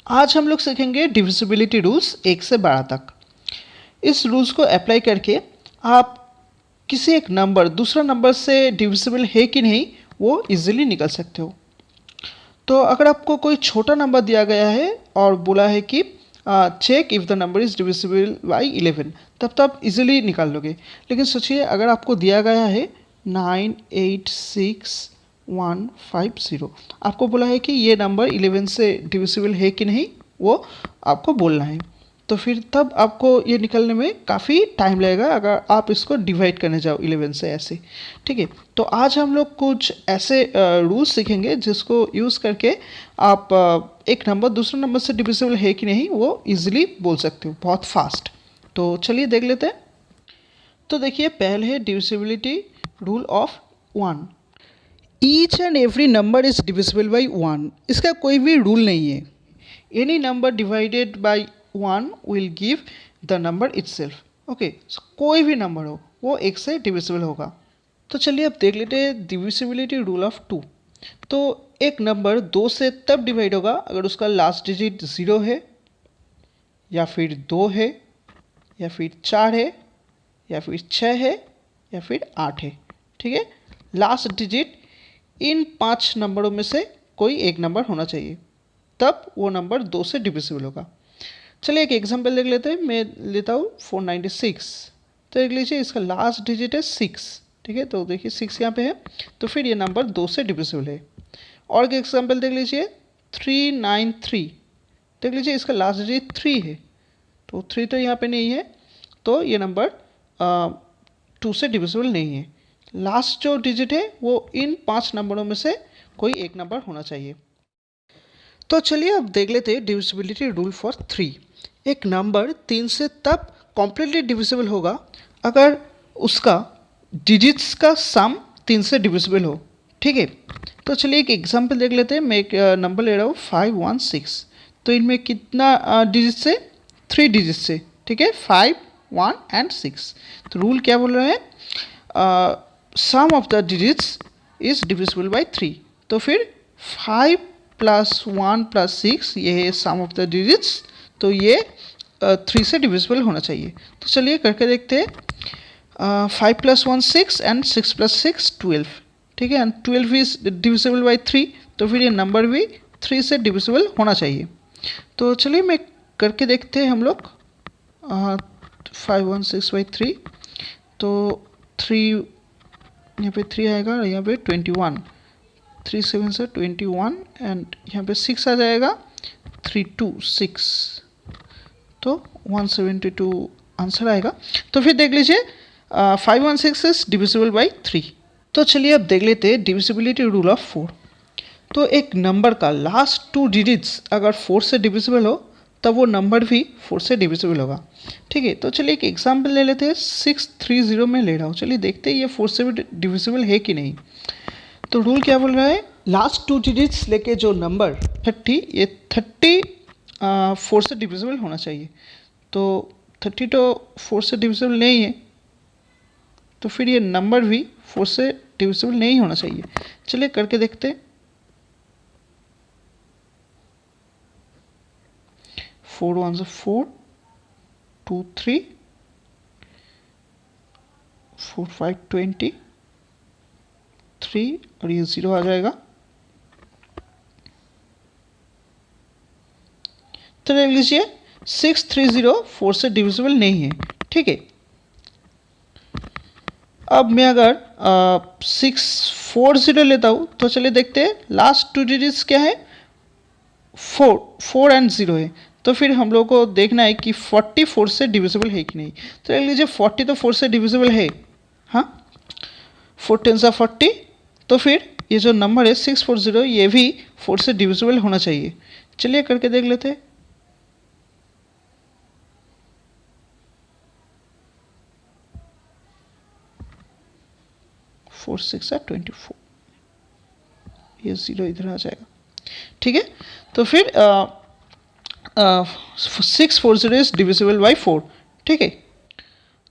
आज हम लोग सीखेंगे डिविजिबिलिटी रूल्स 1 से 12 तक। इस रूल्स को अप्लाई करके आप किसी एक नंबर दूसरा नंबर से डिविजिबल है कि नहीं वो इजीली निकल सकते हो। तो अगर आपको कोई छोटा नंबर दिया गया है और बोला है कि check if the number is divisible by 11, तब तो आप इजीली निकाल लोगे। लेकिन सोचिए अगर आपको दिया गया है 986150, आपको बोला है कि ये नंबर 11 से डिविजिबल है कि नहीं वो आपको बोलना है। तो फिर तब आपको ये निकलने में काफ़ी टाइम लगेगा अगर आप इसको डिवाइड करने जाओ 11 से ऐसे। ठीक है, तो आज हम लोग कुछ ऐसे रूल्स सीखेंगे जिसको यूज़ करके आप एक नंबर दूसरे नंबर से डिविजिबल है कि नहीं वो इजीली बोल सकते हो बहुत फास्ट। तो चलिए देख लेते हैं। तो देखिए पहले है divisibility rule of 1। Each and every number is divisible by 1। इसका कोई भी रूल नहीं है। Any number divided by 1 will give the number itself. Okay, कोई भी नंबर हो वो 1 से डिविजिबल होगा। तो चलिए अब देख लेते हैं डिविजिबिलिटी रूल ऑफ 2। तो एक नंबर 2 से तब डिवाइड होगा अगर उसका लास्ट डिजिट 0 है, या फिर 2 है, या फिर 4 है, या फिर 6 है, या फिर 8 है। ठीक है, लास्ट डिजिट इन 5 नंबरों में से कोई एक नंबर होना चाहिए, तब वो नंबर 2 से डिविजिबल होगा। चलिए एक एग्जांपल देख लेते हैं। मैं लेता हूँ 496। तो देख लीजिए इसका लास्ट डिजिट है 6। ठीक है, तो देखिए 6 यहाँ पे है, तो फिर ये नंबर 2 से डिविजिबल है। और एक एग्जांपल देख लीजिए 393। देख लीजिए इसका लास्ट डिजिट 3 है, तो 3 तो यहाँ पे नहीं है, तो ये नंबर 2 से डिविजिबल नहीं है। लास्ट जो डिजिट है वो इन 5 नंबरों में से कोई एक नंबर होना चाहिए। तो चलिए अब देख लेते हैं डिविजिबिलिटी रूल फॉर 3। एक नंबर 3 से तब कॉम्प्लीटली डिविजिबल होगा अगर उसका डिजिट्स का सम 3 से डिविजिबल हो। ठीक है, तो चलिए एक एग्जांपल देख लेते हैं। मैं एक नंबर ले रहा हूँ 516। तो इनमें कितना डिजिट से? 3 डिजिट से। ठीक है, 5, 1 एंड 6। तो रूल क्या बोल रहे हैं? Sum of the digits is divisible by 3। तो फिर 5 प्लस 1 प्लस 6 ये है सम ऑफ द डिजिट्स, तो ये 3 से डिविजिबल होना चाहिए। तो चलिए करके देखते हैं। 5 प्लस 1 6 एंड 6 प्लस 6 12। ठीक है, एंड 12 इज डिविजिबल बाई 3, तो फिर ये नंबर भी 3 से डिविजिबल होना चाहिए। तो चलिए मैं करके देखते हैं हम लोग। 516/3, तो 3 यहाँ पे 3 आएगा और यहाँ पे 21। 3 7 से 21 एंड यहाँ पे 6 आ जाएगा, 3 2 6, तो 172 आंसर आएगा। तो फिर देख लीजिए 516 इज डिविजिबल बाई 3। तो चलिए अब देख लेते हैं डिविजिबिलिटी रूल ऑफ 4। तो एक नंबर का लास्ट 2 डिजिट्स अगर 4 से डिविजिबल हो तब वो नंबर भी 4 से डिविजिबल होगा। ठीक है, तो चलिए एक एग्जांपल ले लेते हैं। 630 में ले रहा हूँ। चलिए देखते हैं ये 4 से भी डिविजिबल है कि नहीं। तो रूल क्या बोल रहा है? लास्ट 2 डिजिट्स लेके जो नंबर 30, ये 30 4 से डिविजिबल होना चाहिए। तो 30 तो 4 से डिविजिबल नहीं है, तो फिर ये नंबर भी 4 से डिविजिबल नहीं होना चाहिए। चलिए करके देखते हैं। 4 1 4, 2 3, 4 5 20, 3 और ये 0 आ जाएगा। तो देख लीजिए 630 4 से डिविजिबल नहीं है। ठीक है, अब मैं अगर 640 लेता हूँ तो चलिए देखते हैं लास्ट 2 डिजिट्स क्या है? 4 एंड 0 है। तो फिर हम लोग को देखना है कि 40 4 से डिविजिबल है कि नहीं। तो देख लीजिए 40 तो 4 से डिविजिबल है। हाँ, 4 10 40, तो फिर ये जो नंबर है 640 ये भी 4 से डिविजिबल होना चाहिए। चलिए करके देख लेते हैं। 4 6 24, ये 0 इधर आ जाएगा। ठीक है, तो फिर 640 इज डिविजिबल बाई 4। ठीक है,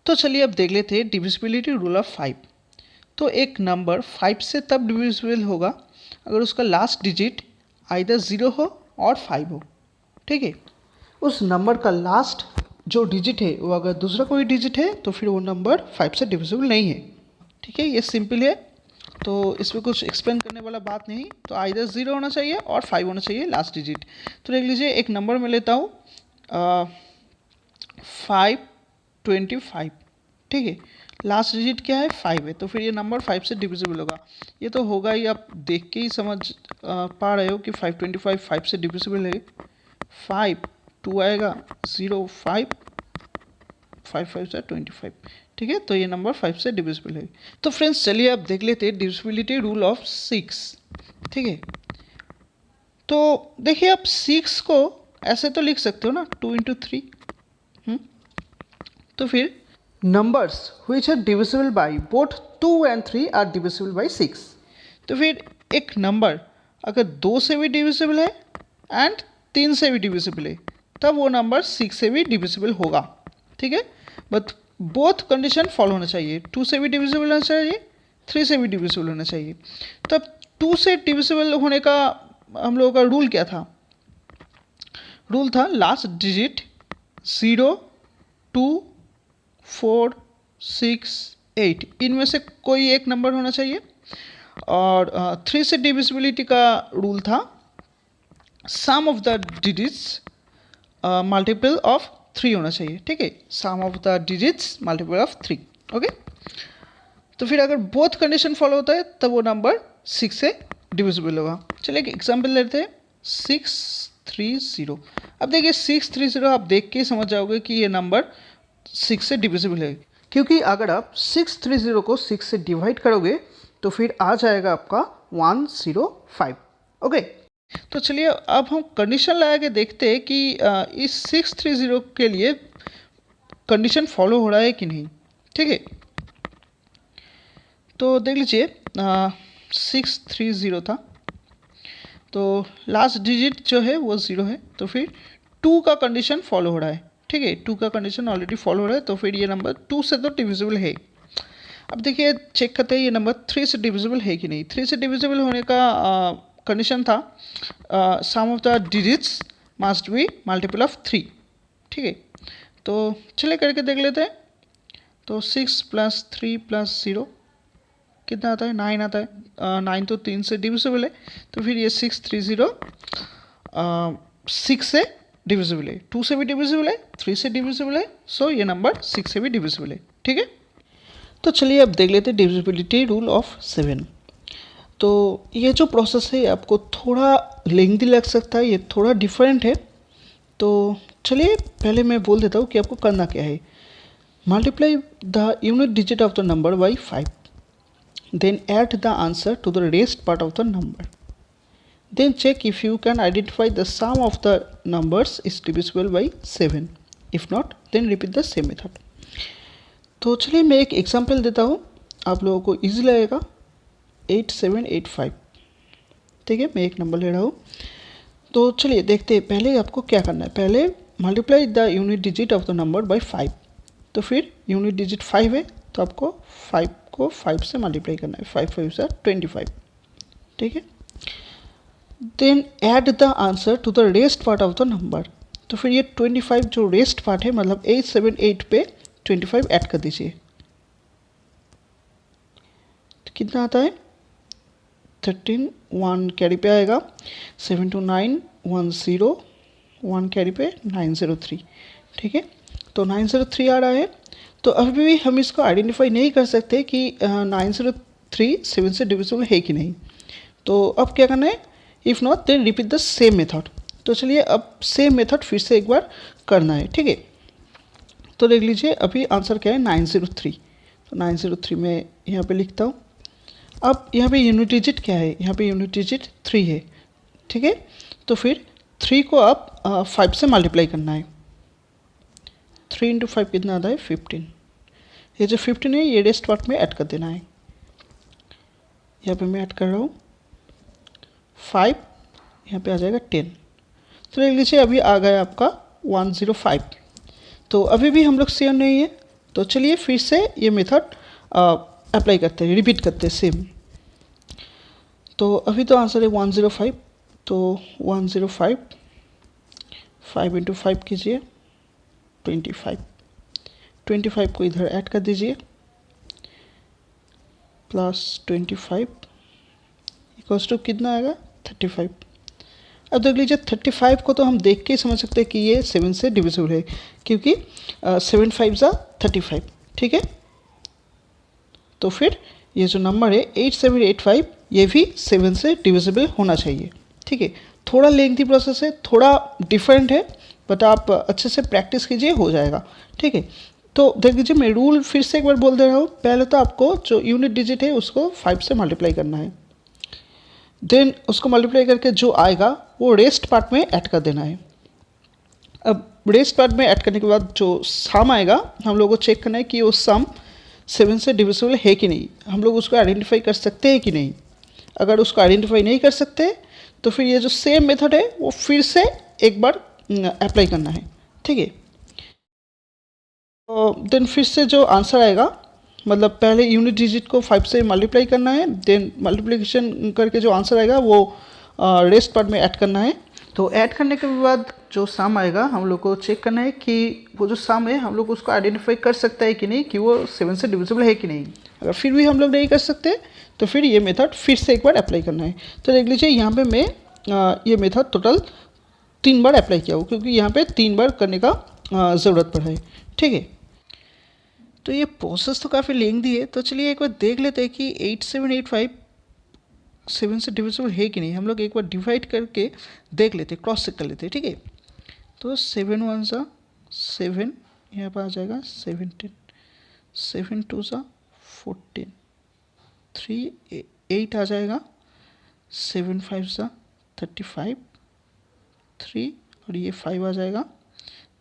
तो चलिए अब देख लेते हैं डिविजिबिलिटी रूल ऑफ 5। तो एक नंबर 5 से तब डिविजिबल होगा अगर उसका लास्ट डिजिट आइदर 0 हो और 5 हो। ठीक है। उस नंबर का लास्ट जो डिजिट है वो अगर दूसरा कोई डिजिट है तो फिर वो नंबर 5 से डिविजिबल नहीं है। ठीक है, ये सिंपल है, तो इसमें कुछ एक्सप्लेन करने वाला बात नहीं। तो आइदर 0 होना चाहिए और 5 होना चाहिए लास्ट डिजिट। तो देख लीजिए, एक नंबर मैं लेता हूँ 525। ठीक है, लास्ट डिजिट क्या है? 5 है, तो फिर ये नंबर 5 से डिविजिबल होगा। ये तो होगा ही, आप देख के ही समझ पा रहे हो कि 525 5 से डिविजिबल है। 5 2 आएगा, 0 5 5 5 से 25। ठीक है, तो ये नंबर 5 से डिविजिबल है। तो फ्रेंड्स चलिए अब देख लेते हैं डिविजिबिलिटी रूल ऑफ 6। ठीक है, तो देखिए आप 6 को ऐसे तो लिख सकते हो ना, 2 × 3। तो फिर numbers which are divisible by both 2 and 3 are divisible by 6। तो फिर एक नंबर अगर 2 से भी डिविजिबल है एंड 3 से भी डिविजिबल है, तब वो नंबर 6 से भी डिविजिबल होगा। ठीक है, बट बोथ कंडीशन फॉलो होना चाहिए। 2 से भी डिविजिबल होना चाहिए, 3 से भी डिविजिबल होना चाहिए। तब 2 से डिविजिबल होने का हम लोगों का रूल क्या था? रूल था लास्ट डिजिट 0 2 4 6 8, इनमें से कोई एक नंबर होना चाहिए। और 3 से डिविजिबिलिटी का रूल था sum of the digits multiple of 3 होना चाहिए। ठीक है, sum of the digits multiple of 3। Okay, तो फिर अगर बोथ कंडीशन फॉलो होता है तब वो नंबर 6 से डिविजिबल होगा। चलिए एक एग्जाम्पल लेते हैं, 630। अब देखिए 630 आप देख के समझ जाओगे कि ये नंबर 6 से डिविजिबल है, क्योंकि अगर आप 630 को 6 से डिवाइड करोगे तो फिर आ जाएगा आपका 105। ओके, तो चलिए अब हम कंडीशन लगा के देखते हैं कि इस 630 के लिए कंडीशन फॉलो हो रहा है कि नहीं। ठीक है, तो देख लीजिए 630 था, तो लास्ट डिजिट जो है वो 0 है, तो फिर 2 का कंडीशन फॉलो हो रहा है। ठीक है, 2 का कंडीशन ऑलरेडी फॉलो हो रहा है, तो फिर ये नंबर 2 से तो डिविजिबल है। अब देखिए चेक करते हैं ये नंबर 3 से डिविजिबल है कि नहीं। 3 से डिविजिबल होने का कंडीशन था sum of the digits must be multiple of 3। ठीक है, तो चलिए करके देख लेते हैं। तो 6 + 3 + 0 कितना आता है? 9 आता है। 9 तो 3 से डिविजिबल है, तो फिर ये 630 6 से डिविजिबल है, 2 से भी डिविजिबल है, 3 से डिविजिबल है, सो ये नंबर 6 से भी डिविजिबल है। ठीक है, तो चलिए अब देख लेते हैं डिविजिबिलिटी रूल ऑफ 7। तो ये जो प्रोसेस है आपको थोड़ा लेंथी लग सकता है, ये थोड़ा डिफरेंट है। तो चलिए पहले मैं बोल देता हूँ कि आपको करना क्या है। Multiply the unit digit of the number by 5, then add the answer to the rest part of the number. Then check if you can identify the sum of the numbers is divisible by 7. If not, then repeat the same method. तो चलिए मैं एक example देता हूँ, आप लोगों को easy लगेगा। 8785। ठीक है, मैं एक नंबर ले रहा हूँ। तो चलिए देखते हैं पहले आपको क्या करना है। पहले multiply the unit digit of the number by 5। तो फिर यूनिट डिजिट 5 है, तो आपको 5 को 5 से मल्टीप्लाई करना है। 5 5 से 25। ठीक है, then add the answer to the rest part of the number. तो फिर ये 25 जो रेस्ट पार्ट है, मतलब 878 पे 25 ऐड कर दीजिए। तो कितना आता है? 13 1 कैरी पे आएगा, 7 2 9 1 0 1 कैरी पे 903। ठीक है, तो 903 आ रहा है। तो अभी भी हम इसको आइडेंटिफाई नहीं कर सकते कि 903 7 से डिविजिबल है कि नहीं। तो अब क्या करना है? If not then repeat the same method. तो चलिए अब सेम मेथड फिर से एक बार करना है। ठीक है, तो देख लीजिए अभी आंसर क्या है? 903। तो 903 में यहाँ पे लिखता हूँ। अब यहाँ पे यूनिट डिजिट क्या है? यहाँ पे यूनिट डिजिट 3 है। ठीक है, तो फिर 3 को आप 5 से मल्टीप्लाई करना है। 3 × 5 कितना आता है? 15। ये जो 15 है ये रेस्ट पार्ट में ऐड कर देना है। यहाँ पे मैं ऐड कर रहा हूँ 5, यहाँ पे आ जाएगा 10। तो देख लीजिए अभी आ गया आपका 105। तो अभी भी हम लोग श्योर नहीं है, तो चलिए फिर से ये मेथड अप्लाई करते हैं, रिपीट करते हैं सेम। तो अभी तो आंसर है 105। तो 105 5 इंटू 5 कीजिए 25, 25 को इधर ऐड कर दीजिए, प्लस 25 इक्वल्स टू कितना आएगा 35। अब देख लीजिए 35 को तो हम देख के ही समझ सकते हैं कि ये 7 से डिविजिबल है, क्योंकि 7 5 ज़ा 35, ठीक है। तो फिर ये जो नंबर है 8785 ये भी 7 से डिविजिबल होना चाहिए, ठीक है। थोड़ा लेंथी प्रोसेस है, थोड़ा डिफरेंट है, बट आप अच्छे से प्रैक्टिस कीजिए, हो जाएगा, ठीक है। तो देख लीजिए मैं रूल फिर से एक बार बोल दे रहा हूँ। पहले तो आपको जो यूनिट डिजिट है उसको 5 से मल्टीप्लाई करना है, देन उसको मल्टीप्लाई करके जो आएगा वो रेस्ट पार्ट में ऐड कर देना है। अब रेस्ट पार्ट में ऐड करने के बाद जो सम आएगा हम लोग को चेक करना है कि वो सम 7 से डिविजिबल है कि नहीं, हम लोग उसको आइडेंटिफाई कर सकते हैं कि नहीं। अगर उसको आइडेंटिफाई नहीं कर सकते तो फिर ये जो सेम मेथड है वो फिर से एक बार अप्लाई करना है, ठीक है। तो देन फिर से जो आंसर आएगा, मतलब पहले यूनिट डिजिट को 5 से मल्टीप्लाई करना है, देन मल्टीप्लिकेशन करके जो आंसर आएगा वो रेस्ट पार्ट में ऐड करना है। तो ऐड करने के बाद जो सम आएगा हम लोग को चेक करना है कि वो जो सम है हम लोग उसको आइडेंटिफाई कर सकता है कि नहीं, कि वो 7 से डिविजिबल है कि नहीं। अगर फिर भी हम लोग नहीं कर सकते तो फिर ये मेथड फिर से एक बार अप्लाई करना है। तो देख लीजिए यहाँ पे मैं ये मेथड टोटल 3 बार अप्लाई किया हूँ, क्योंकि यहाँ पे 3 बार करने का ज़रूरत पड़ा है, ठीक है। तो ये प्रोसेस तो काफ़ी लेंथी है, तो चलिए एक बार देख लेते हैं कि 8785 7 से डिविजिबल है कि नहीं। हम लोग एक बार डिवाइड करके देख लेते, क्रॉस चेक कर लेते, ठीक है। तो 7 1 सा 7, यहाँ पर आ जाएगा 17, 7 2 सा 14, 3 8 आ जाएगा, 7 5 सा 35, 3 और ये 5 आ जाएगा,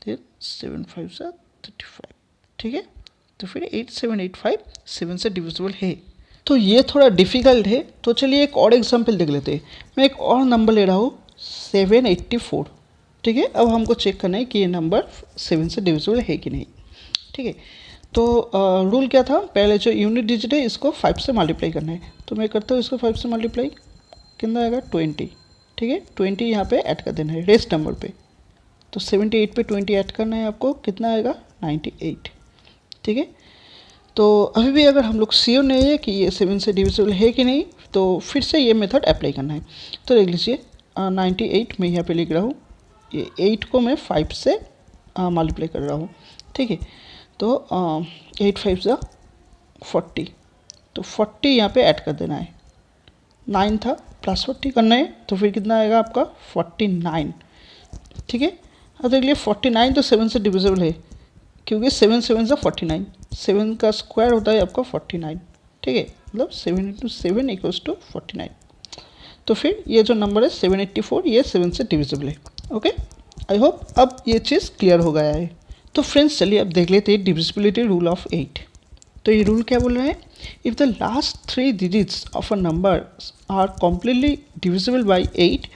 फिर 7 5 सा 35, ठीक है। तो फिर 8785 7 से डिविजिबल है। तो ये थोड़ा डिफ़िकल्ट है, तो चलिए एक और एग्जांपल देख लेते हैं। मैं एक और नंबर ले रहा हूँ 784, ठीक है। अब हमको चेक करना है कि ये नंबर 7 से डिविजिबल है कि नहीं, ठीक है। तो रूल क्या था, पहले जो यूनिट डिजिट है इसको 5 से मल्टीप्लाई करना है। तो मैं करता हूँ इसको 5 से मल्टीप्लाई, कितना आएगा 20, ठीक है। 20 यहाँ पे ऐड कर देना है रेस्ट नंबर पे। तो 78 पे 20 ऐड करना है आपको, कितना आएगा 98, ठीक है। तो अभी भी अगर हम लोग श्योर नहीं है कि ये 7 से डिविजिबल है कि नहीं, तो फिर से ये मेथड अप्लाई करना है। तो देख लीजिए 98 मैं यहाँ पे लिख रहा हूँ, ये 8 को मैं 5 से मल्टीप्लाई कर रहा हूँ, ठीक है। तो 8 5 ज़ा 40, तो 40 यहाँ पे ऐड कर देना है। 9 था प्लस 40 करना है, तो फिर कितना आएगा आपका 49, ठीक है। अब देख लीजिए 49 तो 7 से डिविजिबल है, क्योंकि 7 7 सा 49, 7 का स्क्वायर होता है आपका 49, ठीक है। मतलब 7 इंटू 7 इक्वल्स टू 49। तो फिर ये जो नंबर है 784 ये 7 से डिविजिबल है, ओके। आई होप अब ये चीज़ क्लियर हो गया है। तो फ्रेंड्स चलिए अब देख लेते हैं डिविजिबिलिटी रूल ऑफ 8। तो ये रूल क्या बोल रहे हैं, if the last 3 digits of a number are completely divisible by 8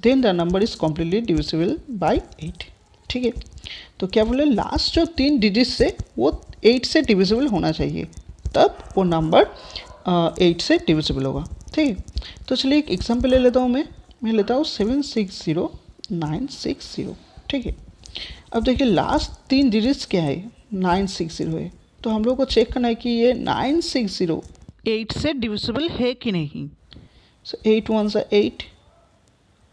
then the number is completely divisible by 8, ठीक है। तो क्या बोले, लास्ट जो 3 डिजिट्स है वो 8 से डिविजिबल होना चाहिए, तब वो नंबर 8 से डिविजिबल होगा, ठीक है। तो चलिए एक एग्जांपल ले लेता हूँ मैं लेता हूँ 760960, ठीक है। अब देखिए लास्ट 3 डिजिट्स क्या है, 960 है। तो हम लोग को चेक करना है कि ये 960 8 से डिविजिबल है कि नहीं। सो 8 1 सा 8,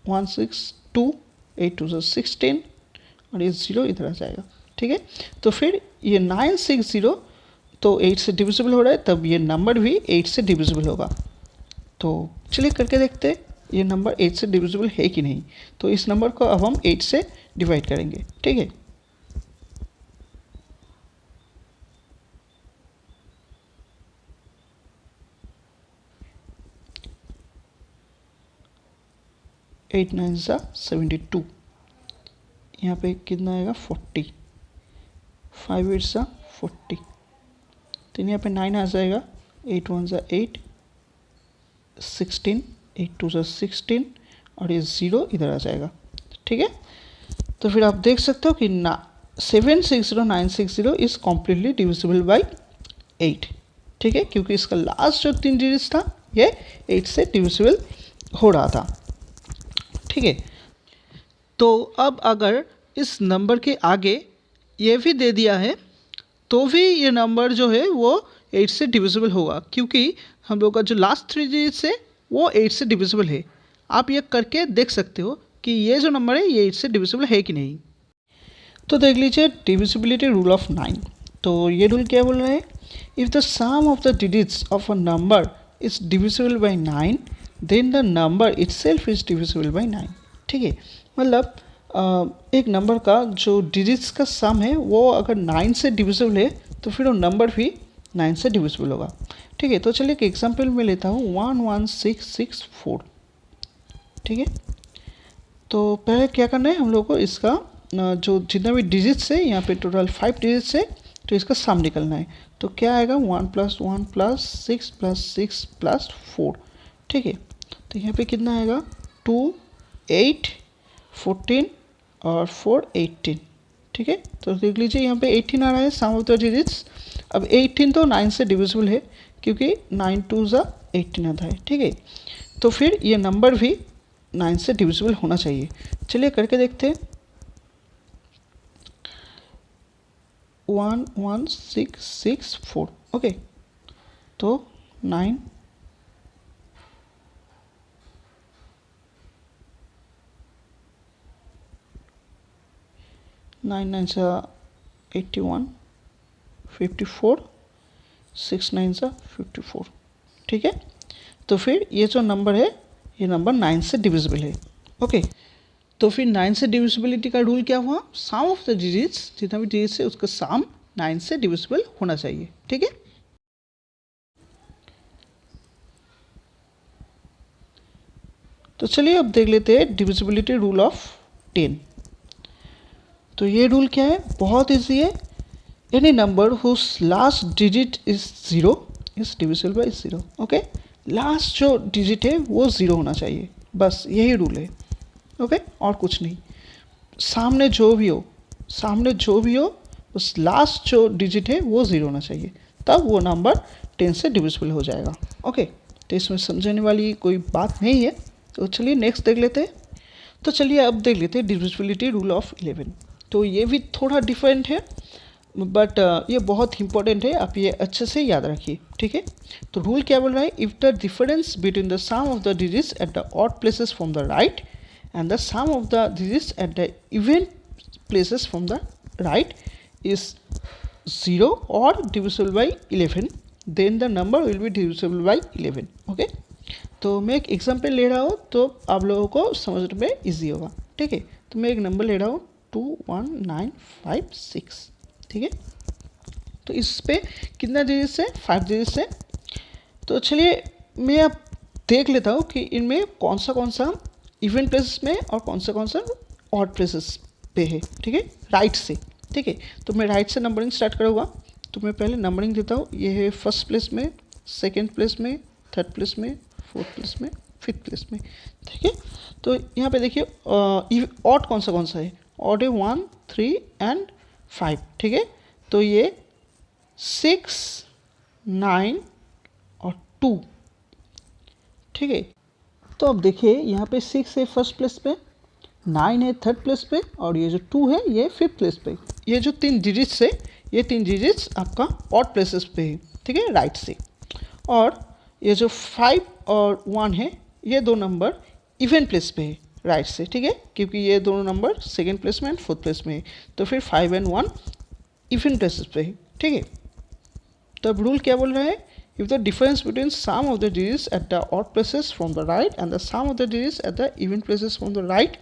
1 6 2, 8 2 सा 16 और ये 0 इधर आ जाएगा, ठीक है। तो फिर ये 960 तो 8 से डिविजिबल हो रहा है, तब ये नंबर भी 8 से डिविजिबल होगा। तो चलिए करके देखते हैं ये नंबर 8 से डिविजिबल है कि नहीं। तो इस नंबर को अब हम 8 से डिवाइड करेंगे, ठीक है। एट 9 सा 72, यहाँ पे कितना आएगा 40, 5 8 सा 40, तो यहाँ पे 9 आ जाएगा, 8 1 सा 8, 16, 8 2 सा 16 और ये 0 इधर आ जाएगा, ठीक है। तो फिर आप देख सकते हो कि 760960 इज़ कम्प्लीटली डिविजिबल बाई 8, ठीक है, क्योंकि इसका लास्ट जो 3 डिजिट्स था ये 8 से डिविजिबल हो रहा था, ठीक है। तो अब अगर इस नंबर के आगे ये भी दे दिया है तो भी ये नंबर जो है वो 8 से डिविजिबल होगा, क्योंकि हम लोग का जो लास्ट 3 डिजिट्स है वो 8 से डिविजिबल है। आप ये करके देख सकते हो कि ये जो नंबर है ये 8 से डिविजिबल है कि नहीं। तो देख लीजिए डिविजिबिलिटी रूल ऑफ 9। तो ये रूल क्या बोल रहा है, if the sum of the digits of a number is divisible by 9 then the number itself is divisible by 9। ठीक है, मतलब एक नंबर का जो डिजिट्स का सम है वो अगर 9 से डिविजिबल है तो फिर वो नंबर भी 9 से डिविजिबल होगा। ठीक है, तो चलिए एक एग्जांपल में लेता हूँ 11664। ठीक है, तो पहले क्या करना है हम लोग को, इसका जो जितना भी डिजिट्स है यहाँ पे टोटल 5 डिजिट्स है तो इसका सम निकलना है। तो क्या आएगा 1 + 1 + 6 + 6 + 4। ठीक है, तो यहाँ पे कितना आएगा 2 8 14 और 4 18। ठीक है, तो देख लीजिए यहाँ पे 18 आ रहा है सम ऑफ द डिजिट्स। अब 18 तो 9 से डिविजिबल है क्योंकि 9 2 ज़ा 18 आता है। ठीक है, तो फिर ये नंबर भी 9 से डिविजिबल होना चाहिए। चलिए करके देखते हैं। 11664। ओके, तो 9 9 9 सा 81 54 6 9 सा 54। ठीक है, तो फिर ये जो नंबर है ये नंबर 9 से डिविजिबल है। ओके, तो फिर 9 से डिविजिबिलिटी का रूल क्या हुआ, सम ऑफ द डिजिट्स, जितना भी डिजिट्स है उसका सम 9 से डिविजिबल होना चाहिए। ठीक है, तो चलिए अब देख लेते हैं डिविजिबिलिटी रूल ऑफ 10। तो ये रूल क्या है, बहुत ईजी है। Any number whose last digit is 0 is divisible by 0। Okay, last जो डिजिट है वो 0 होना चाहिए, बस यही रूल है। ओके, और कुछ नहीं। सामने जो भी हो उस लास्ट जो डिजिट है वो 0 होना चाहिए, तब वो नंबर 10 से डिविजिबल हो जाएगा। ओके, तो इसमें समझने वाली कोई बात नहीं है। तो चलिए नेक्स्ट देख लेते हैं। तो चलिए अब देख लेते हैं डिविजिबिलिटी रूल ऑफ 11। तो ये भी थोड़ा डिफरेंट है बट ये बहुत इंपॉर्टेंट है, आप ये अच्छे से याद रखिए। ठीक है, तो रूल क्या बोल रहा है, if the difference between the sum of the digits at the odd places from the right and the sum of the digits at the even places from the right is 0 or divisible by 11 then the number will be divisible by 11। Okay, तो मैं एक example ले रहा हूँ तो आप लोगों को समझने में इजी होगा। ठीक है, तो मैं एक नंबर ले रहा हूँ 21956। ठीक है, तो इस पे कितना डिजिट्स है, 5 डिजिट्स है। तो चलिए मैं अब देख लेता हूँ कि इनमें कौन सा इवन प्लेसेस में और कौन सा ऑड प्लेसेस पे है। ठीक है, राइट से। ठीक है, तो मैं राइट से नंबरिंग स्टार्ट करूँगा। तो मैं पहले नंबरिंग देता हूँ, ये है फर्स्ट प्लेस में, सेकंड प्लेस में, थर्ड प्लेस में, फोर्थ प्लेस में, फिफ्थ प्लेस में। ठीक है, तो यहाँ पे देखिए ऑड कौन सा है, ऑड है 1 3 एंड 5। ठीक है, तो ये 6 9 और 2। ठीक है, तो अब देखिए यहाँ पे 6 है फर्स्ट प्लेस पे, 9 है थर्ड प्लेस पे और ये जो 2 है ये फिफ्थ प्लेस पे। ये जो 3 डिजिट्स है ये 3 डिजिट्स आपका ऑड प्लेसेस पे है। ठीक है, राइट से। और ये जो 5 और 1 है ये दो नंबर इवन प्लेस पे है, राइट से। ठीक है, क्योंकि ये दोनों नंबर सेकेंड प्लेस में एंड फोर्थ प्लेस में है, तो फिर 5 एंड 1 इवन प्लेसेस पे है। ठीक है, तो अब रूल क्या बोल रहा है, if the difference between sum of the digits at the odd places from the right and the sum of the digits at the even places from the right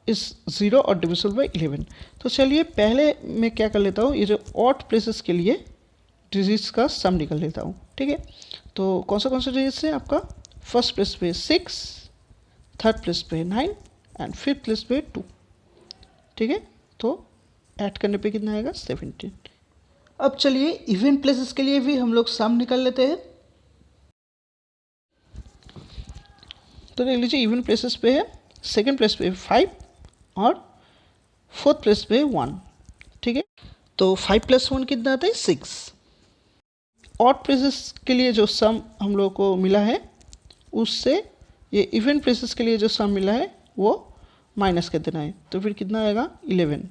is 0 or divisible by 11। तो चलिए पहले मैं क्या कर लेता हूँ, ये जो odd places के लिए डिजिट्स का सम निकल लेता हूँ। ठीक है, तो कौन सा डिजिट्स है आपका, फर्स्ट प्लेस पे 6, थर्ड प्लेस पे 9 एंड फिफ्थ प्लेस पे 2। ठीक है, तो ऐड करने पे कितना आएगा 17। अब चलिए इवन प्लेसेस के लिए भी हम लोग सम निकाल लेते हैं। तो देख लीजिए इवन प्लेसेस पे है, सेकेंड प्लेस पे 5 और फोर्थ प्लेस पे 1। ठीक है, तो 5 + 1 कितना आता है 6। ऑड प्लेसेस के लिए जो सम हम लोग को मिला है उससे ये इवन प्लेसेस के लिए जो सम मिला है वो माइनस कर देना है, तो फिर कितना आएगा 11।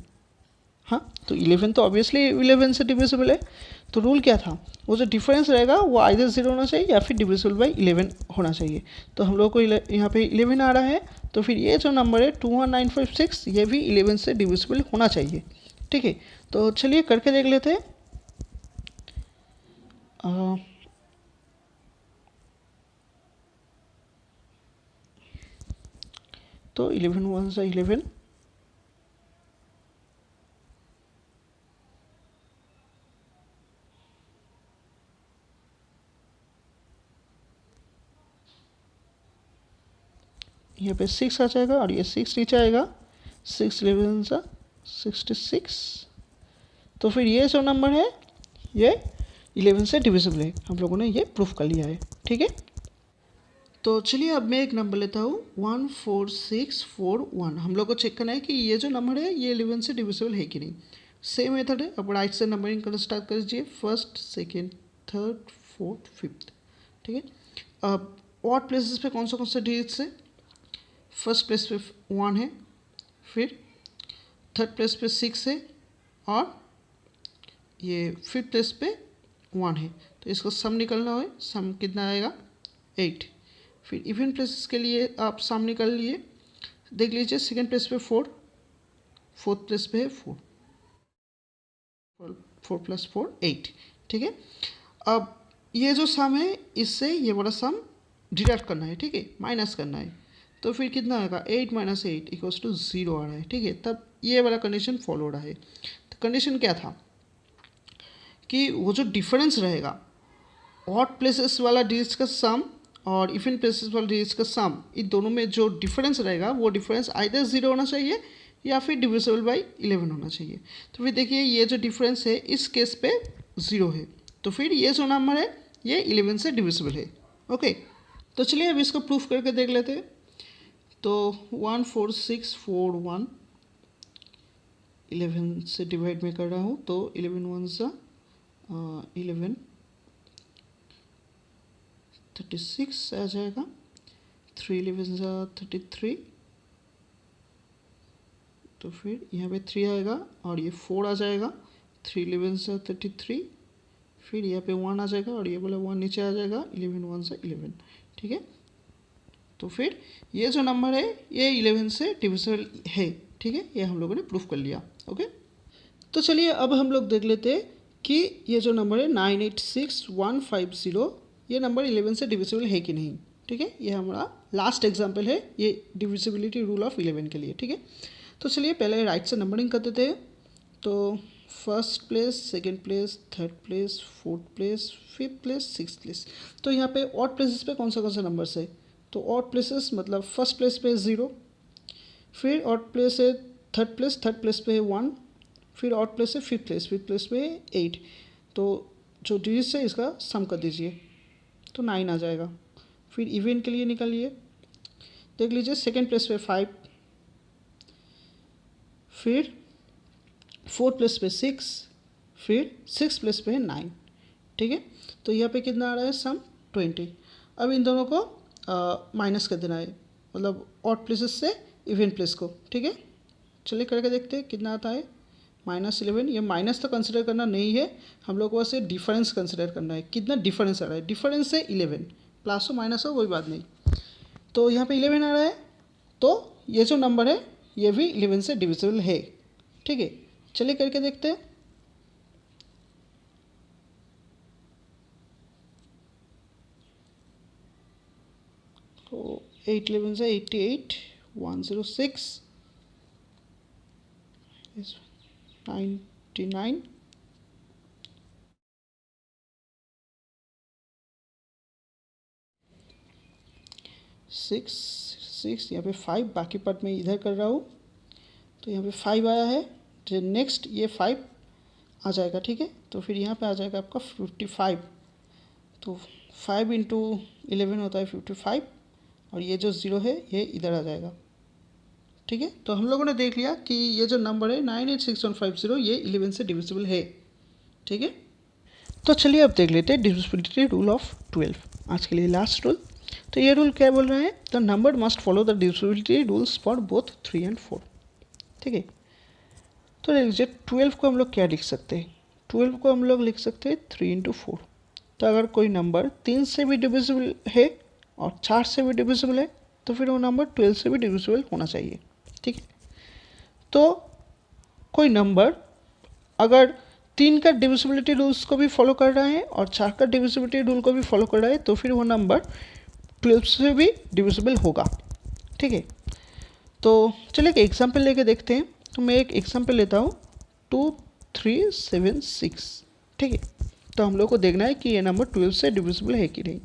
हाँ, तो 11 तो ऑब्वियसली 11 से डिविजिबल है। तो रूल क्या था, वो जो डिफरेंस रहेगा वो आइदर 0 होना चाहिए या फिर डिविजिबल बाई 11 होना चाहिए। तो हम लोग को यहाँ पे 11 आ रहा है, तो फिर ये जो नंबर है 21956 ये भी 11 से डिविजिबल होना चाहिए। ठीक है, तो चलिए करके देख लेते हैं। तो 11 वन सा 11, यहाँ पे 6 आ जाएगा और ये 6 नीचे आएगा, 6 11 सा 66। तो फिर ये जो नंबर है ये 11 से डिविजिबल है, हम लोगों ने ये प्रूफ कर लिया है। ठीक है, तो चलिए अब मैं एक नंबर लेता हूँ 14641। हम लोग को चेक करना है कि ये जो नंबर है ये 11 से डिविजिबल है कि नहीं। सेम मेथड है, अब राइट से नंबरिंग करना स्टार्ट कर दीजिए, first second third fourth fifth. ठीक है, अब ऑड प्लेसेस पे कौन से डिजिट्स है, फर्स्ट प्लेस पे 1 है, फिर थर्ड प्लेस पे 6 है और ये फिफ्थ प्लेस पे 1 है। तो इसको सम निकलना है, सम कितना आएगा 8। फिर इवन प्लेसेस के लिए आप सम निकाल लिए, देख लीजिए सेकेंड प्लेस पे 4, फोर्थ प्लेस पे है 4, 4 + 4 8। ठीक है, अब ये जो सम है इससे ये वाला सम डिडक्ट करना है, ठीक है, माइनस करना है। तो फिर कितना आएगा 8 - 8 = 0 आ रहा है। ठीक है, तब ये वाला कंडीशन फॉलो हो रहा है। तो कंडीशन क्या था कि वो जो डिफरेंस रहेगा ऑड प्लेसेस वाला डिजिट्स का सम और इवन प्लेसेस वाला डिजिट्स का सम, इन दोनों में जो डिफरेंस रहेगा वो डिफरेंस आइदर 0 होना चाहिए या फिर डिविजिबल बाई 11 होना चाहिए। तो फिर देखिए ये जो डिफरेंस है इस केस पे 0 है, तो फिर ये जो नंबर है ये 11 से डिविजिबल है। ओके, तो चलिए अब इसको प्रूफ करके देख लेते हैं। तो 14641 11 से डिवाइड में कर रहा हूँ, तो 11 वन सा 11 36 आ जाएगा, 3 11 सा 33, तो फिर यहाँ पे 3 आएगा और ये 4 आ जाएगा, 3 11 सा 33, फिर यहाँ पे 1 आ जाएगा और ये वाला 1 नीचे आ जाएगा, 11 वन सा 11। ठीक है, तो फिर ये जो नंबर है ये 11 से डिविजिबल है। ठीक है, ये हम लोगों ने प्रूफ कर लिया। ओके, तो चलिए अब हम लोग देख लेते हैं कि ये जो नंबर है 986150 ये नंबर 11 से डिविजिबल है कि नहीं। ठीक है, ये हमारा लास्ट एग्जाम्पल है ये डिविजिबिलिटी रूल ऑफ 11 के लिए। ठीक है, तो चलिए पहले राइट से नंबरिंग कर देते हैं। तो first place, second place, third place, fourth place, fifth place, six place. तो यहाँ पे ऑड प्लेसेस पे कौन से नंबर्स है, तो ऑड प्लेसेस मतलब फर्स्ट प्लेस पे 0, फिर ऑड प्लेस है थर्ड प्लेस पे है 1, फिर ऑड प्लेस है फिफ्थ प्लेस पे है 8। तो जो डिजिट्स है इसका सम कर दीजिए, तो 9 आ जाएगा। फिर इवन के लिए निकालिए, देख लीजिए सेकेंड प्लेस पे 5, फिर फोर्थ प्लेस पे 6, फिर सिक्स प्लेस पे है 9। ठीक है, तो यहाँ पे कितना आ रहा है सम 20। अब इन दोनों को माइनस कर देना है, मतलब ऑड प्लेसेस से इवन प्लेस को। ठीक है, चलिए करके देखते हैं कितना आता है। -11, ये माइनस तो कंसिडर करना नहीं है, हम लोग को बस डिफरेंस कंसिडर करना है, कितना डिफरेंस आ रहा है। डिफरेंस है 11, प्लस हो माइनस हो कोई बात नहीं। तो यहाँ पे 11 आ रहा है, तो ये जो नंबर है ये भी 11 से डिविजिबल है। ठीक है, चलिए करके देखते हैं। तो 8 11 से 88, 106, 99, 6 यहाँ पे 5, बाकी पार्ट में इधर कर रहा हूँ, तो यहाँ पे 5 आया है। जो नेक्स्ट ये 5 आ जाएगा। ठीक है, तो फिर यहाँ पे आ जाएगा आपका 55। तो 5 × 11 होता है 55, और ये जो 0 है ये इधर आ जाएगा। ठीक है, तो हम लोगों ने देख लिया कि ये जो नंबर है 986150 ये 11 से डिविजिबल है। ठीक है, तो चलिए अब देख लेते हैं डिविजिबिलिटी रूल ऑफ 12। आज के लिए लास्ट रूल। तो ये रूल क्या बोल रहे हैं, the number must follow the divisibility rules for both 3 and 4। ठीक है, तो देख लीजिए 12 को हम लोग क्या लिख सकते हैं, 12 को हम लोग लिख सकते हैं 3 इंटू 4। तो अगर कोई नंबर 3 से भी डिविजिबल है और 4 से भी डिविजिबल है तो फिर वो नंबर 12 से भी डिविजिबल होना चाहिए। ठीक है, तो कोई नंबर अगर 3 का डिविजिबिलिटी रूल्स को भी फॉलो कर रहा है और 4 का डिविजिबिलिटी रूल को भी फॉलो कर रहा है तो फिर वो नंबर 12 से भी डिविजिबल होगा। ठीक है, तो चलिए एक एग्जाम्पल लेके देखते हैं। तो मैं एक एग्जाम्पल लेता हूँ 2376। ठीक है, तो हम लोग को देखना है कि ये नंबर 12 से डिविजिबल है कि नहीं।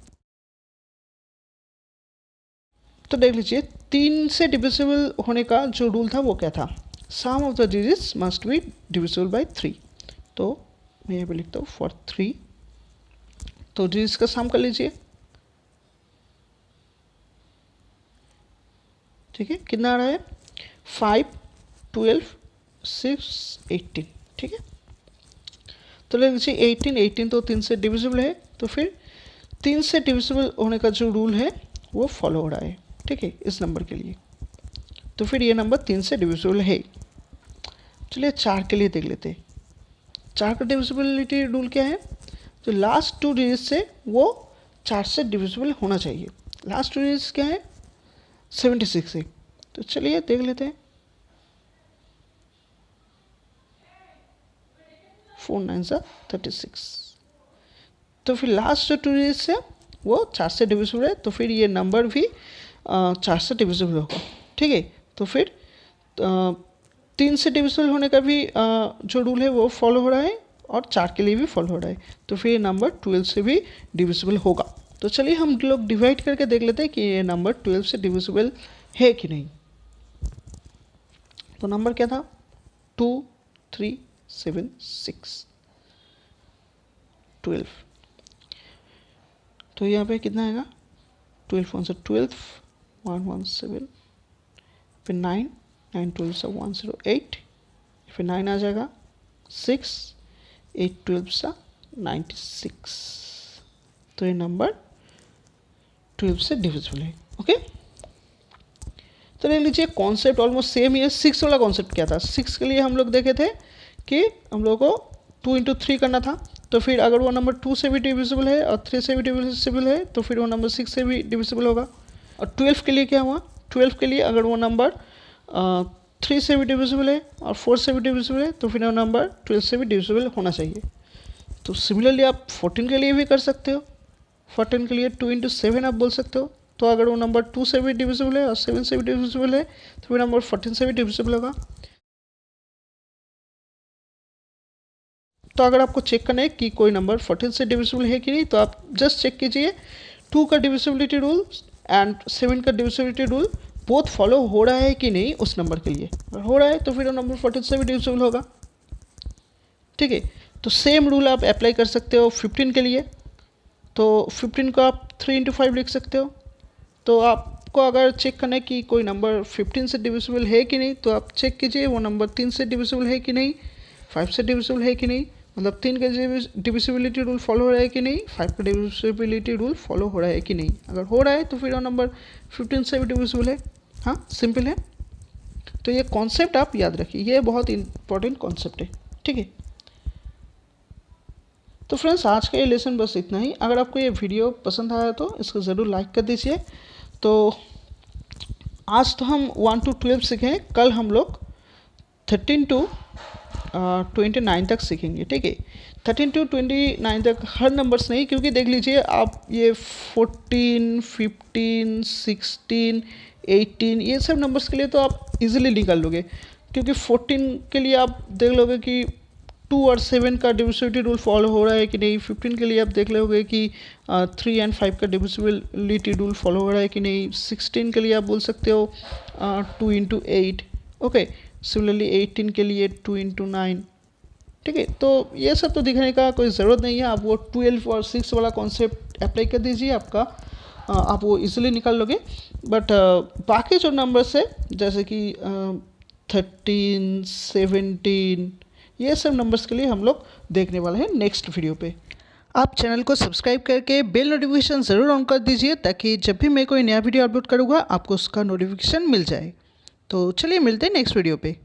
तो देख लीजिए 3 से डिविजिबल होने का जो रूल था वो क्या था, sum of the digits must be divisible by 3। तो मैं यहाँ पे लिखता हूँ फॉर 3, तो डिजिट्स का सम कर लीजिए। ठीक है, कितना आ रहा है 5, 12, 6, 18। ठीक है, तो ले लीजिए 18 तो 3 से डिविजिबल है, तो फिर 3 से डिविजिबल होने का जो रूल है वो फॉलो हो रहा है। ठीक है, इस नंबर के लिए, तो फिर ये नंबर 3 से डिविजिबल है। चलिए 4 के लिए देख लेते हैं। 4 का डिविजिबिलिटी रूल क्या है, जो लास्ट 2 डिजिट से वो 4 से डिविजिबल होना चाहिए। लास्ट 2 डिजिट क्या है 76 है, तो चलिए देख लेते हैं। 4 9 36, तो फिर लास्ट जो 2 डिजिट है वो 4 से डिविजिबल है, तो फिर ये नंबर भी 4 से डिविजिबल होगा। ठीक है, तो फिर 3 से डिविजिबल होने का भी जो रूल है वो फॉलो हो रहा है और 4 के लिए भी फॉलो हो रहा है, तो फिर ये नंबर 12 से भी डिविजिबल होगा। तो चलिए हम लोग डिवाइड करके देख लेते हैं कि ये नंबर 12 से डिविजिबल है कि नहीं। तो नंबर क्या था 2 3 7 6 12। तो यहाँ पे कितना आएगा 12 1 से 12, 1 1 7, फिर 9 9 12 से 108, फिर 9 आ जाएगा 6, 8 12 से 96। तो ये नंबर 12 से डिविजिबल है। ओके, तो ले लीजिए कॉन्सेप्ट ऑलमोस्ट सेम ही है। 6 वाला कॉन्सेप्ट क्या था, 6 के लिए हम लोग देखे थे कि हम लोग को 2 इंटू 3 करना था, तो फिर अगर वो नंबर 2 से भी डिविजिबल है और 3 से भी डिविजिबल है तो फिर वो नंबर 6 से भी डिविजिबल होगा। और 12 के लिए क्या हुआ, 12 के लिए अगर वो नंबर 3 से भी डिविजिबल है और 4 से भी डिविजिबल है तो फिर वो नंबर 12 से भी डिविजिबल होना चाहिए। तो सिमिलरली आप 14 के लिए भी कर सकते हो। 14 के लिए 2 इंटू 7 आप बोल सकते हो। तो अगर वो नंबर 2 से भी डिविजिबल है और 7 से भी डिविजिबल है तो फिर नंबर 14 से भी डिविजिबल होगा। तो अगर आपको चेक करना है कि कोई नंबर 14 से डिविजिबल है कि नहीं तो आप जस्ट चेक कीजिए 2 का डिविजिबिलिटी रूल एंड 7 का डिविजिबिलिटी रूल बोथ फॉलो हो रहा है कि नहीं उस नंबर के लिए। अगर हो रहा है तो फिर वो नंबर 14 से भी डिविजिबल होगा। ठीक है, तो सेम रूल आप अप्लाई कर सकते हो 15 के लिए। तो 15 को आप 3 इंटू 5 लिख सकते हो। तो आपको अगर चेक करना है कि कोई नंबर 15 से डिविजिबल है कि नहीं तो आप चेक कीजिए वो नंबर 3 से डिविजिबल है कि नहीं, 5 से डिविजिबल है कि नहीं, मतलब 3 का डिविजिबिलिटी रूल फॉलो हो रहा है कि नहीं, 5 का डिविजिबिलिटी रूल फॉलो हो रहा है कि नहीं। अगर हो रहा है तो फिर वो नंबर 15 से भी डिविजिबल है। हाँ, सिंपल है। तो ये कॉन्सेप्ट आप याद रखिए, ये बहुत इंपॉर्टेंट कॉन्सेप्ट है। ठीक है, तो फ्रेंड्स आज का ये लेसन बस इतना ही। अगर आपको ये वीडियो पसंद आया तो इसको ज़रूर लाइक कर दीजिए। तो आज तो हम 1 to 12 सीखे, कल हम लोग 13 to 29 तक सीखेंगे। ठीक है, 13 to 29 तक हर नंबर्स नहीं, क्योंकि देख लीजिए आप ये 14, 15, 16, 18 ये सब नंबर्स के लिए तो आप इजीली निकाल लोगे, क्योंकि 14 के लिए आप देख लोगे कि 2 और 7 का डिविजिबिलिटी रूल फॉलो हो रहा है कि नहीं। 15 के लिए आप देख लोगे कि 3 एंड 5 का डिविजिबिलिटी रूल फॉलो हो रहा है कि नहीं। 16 के लिए आप बोल सकते हो 2 इंटू 8। ओके, सिमिलरली 18 के लिए 2 इंटू 9। ठीक है, तो ये सब तो दिखने का कोई ज़रूरत नहीं है, आप वो 12 और 6 वाला कॉन्सेप्ट अप्लाई कर दीजिए, आपका आप वो इजीली निकाल लोगे। बट बाकी जो नंबर्स है जैसे कि 13, 17 ये सब नंबर्स के लिए हम लोग देखने वाले हैं नेक्स्ट वीडियो पे। आप चैनल को सब्सक्राइब करके बेल नोटिफिकेशन ज़रूर ऑन कर दीजिए, ताकि जब भी मैं कोई नया वीडियो अपलोड करूँगा आपको उसका नोटिफिकेशन मिल जाए। तो चलिए मिलते हैं नेक्स्ट वीडियो पे।